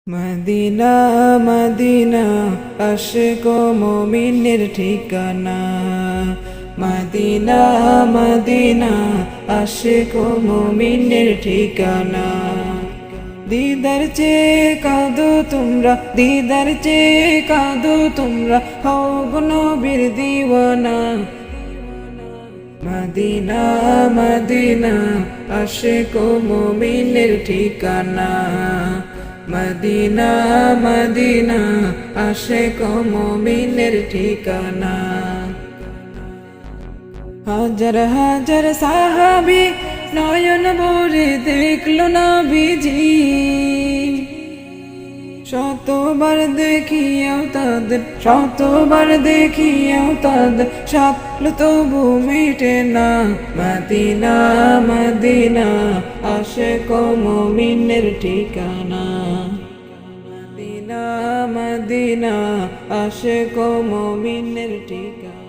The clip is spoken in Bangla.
মদিনা মদিনা আশিক ও মুমিনের ঠিকানা। মদিনা মদিনা আশিক ও মুমিনের ঠিকানা। দিদার চেয়ে কাঁদো তোমরা, দিদার চেয়ে কাঁদো তোমরা, হও গো নবীর দিওয়ানা। মদিনা মদিনা আশিক ও মুমিনের ঠিকানা। মদিনা মদিনা আশিক ও মুমিনের ঠিকানা। হাজার হাজার সাহাবী নয়ন ভরে দেখলো নবীজি, শতবার দেখিয়াও তাদের, শতবার দেখিয়াও তাদের স্বপ্ন তবু মিটে না। মদিনা মদিনা আশিক ও মুমিনের ঠিকানা। মদিনা মদিনা আশিক ও মুমিনের ঠিকানা।